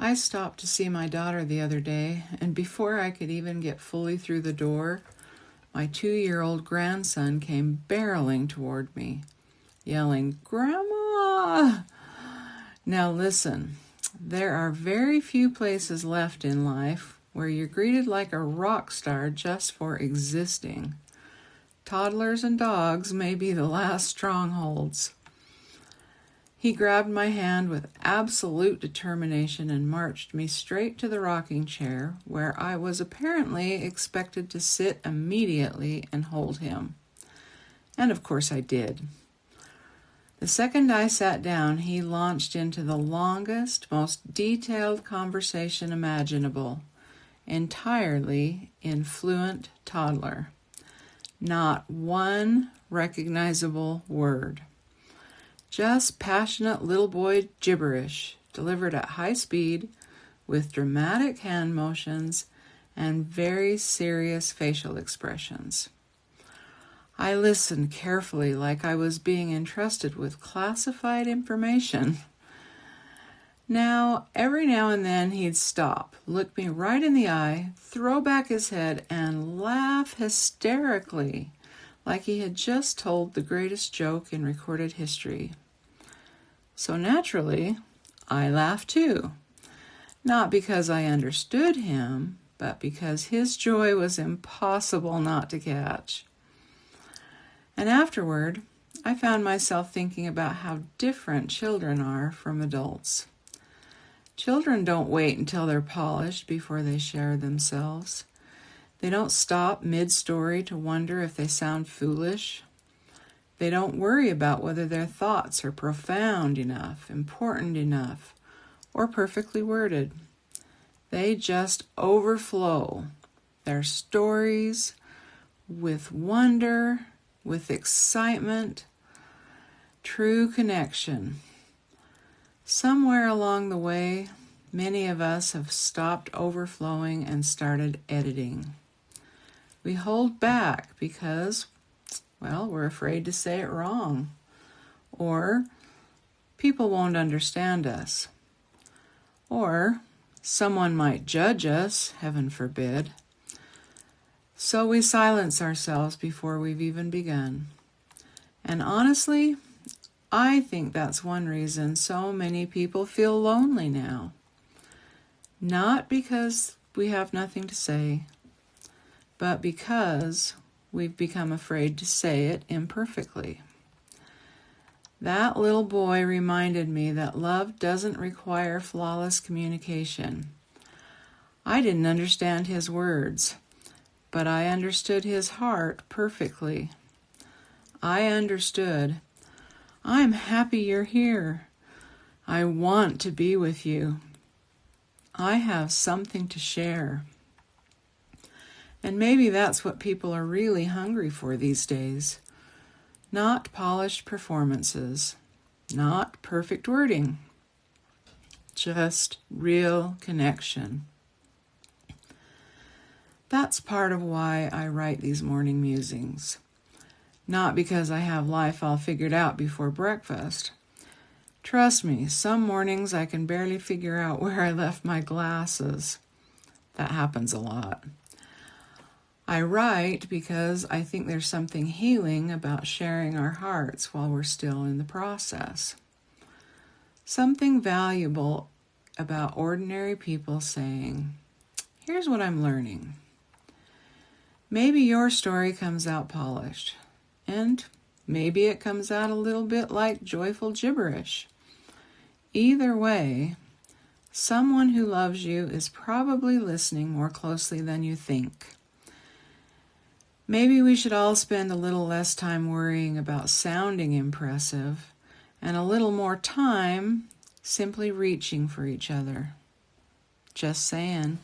I stopped to see my daughter the other day, and before I could even get fully through the door, my 2-year-old grandson came barreling toward me, yelling, "Grandma!" Now listen, there are very few places left in life where you're greeted like a rock star just for existing. Toddlers and dogs may be the last strongholds. He grabbed my hand with absolute determination and marched me straight to the rocking chair, where I was apparently expected to sit immediately and hold him. And of course I did. The second I sat down, he launched into the longest, most detailed conversation imaginable, entirely in fluent toddler. Not one recognizable word. Just passionate little boy gibberish, delivered at high speed, with dramatic hand motions and very serious facial expressions. I listened carefully, like I was being entrusted with classified information. Every now and then he'd stop, look me right in the eye, throw back his head, and laugh hysterically, like he had just told the greatest joke in recorded history. So naturally, I laughed too. Not because I understood him, but because his joy was impossible not to catch. And afterward, I found myself thinking about how different children are from adults. Children don't wait until they're polished before they share themselves. They don't stop mid-story to wonder if they sound foolish. They don't worry about whether their thoughts are profound enough, important enough, or perfectly worded. They just overflow their stories with wonder, with excitement, true connection. Somewhere along the way, many of us have stopped overflowing and started editing. We hold back because, we're afraid to say it wrong, or people won't understand us, or someone might judge us, heaven forbid. So we silence ourselves before we've even begun. And honestly, I think that's one reason so many people feel lonely now. Not because we have nothing to say, but because we've become afraid to say it imperfectly. That little boy reminded me that love doesn't require flawless communication. I didn't understand his words, but I understood his heart perfectly. I understood, "I'm happy you're here. I want to be with you. I have something to share." And maybe that's what people are really hungry for these days. Not polished performances, not perfect wording, just real connection. That's part of why I write these morning musings. Not because I have life all figured out before breakfast. Trust me, some mornings I can barely figure out where I left my glasses. That happens a lot. I write because I think there's something healing about sharing our hearts while we're still in the process. Something valuable about ordinary people saying, "Here's what I'm learning." Maybe your story comes out polished, and maybe it comes out a little bit like joyful gibberish. Either way, someone who loves you is probably listening more closely than you think. Maybe we should all spend a little less time worrying about sounding impressive and a little more time simply reaching for each other. Just saying.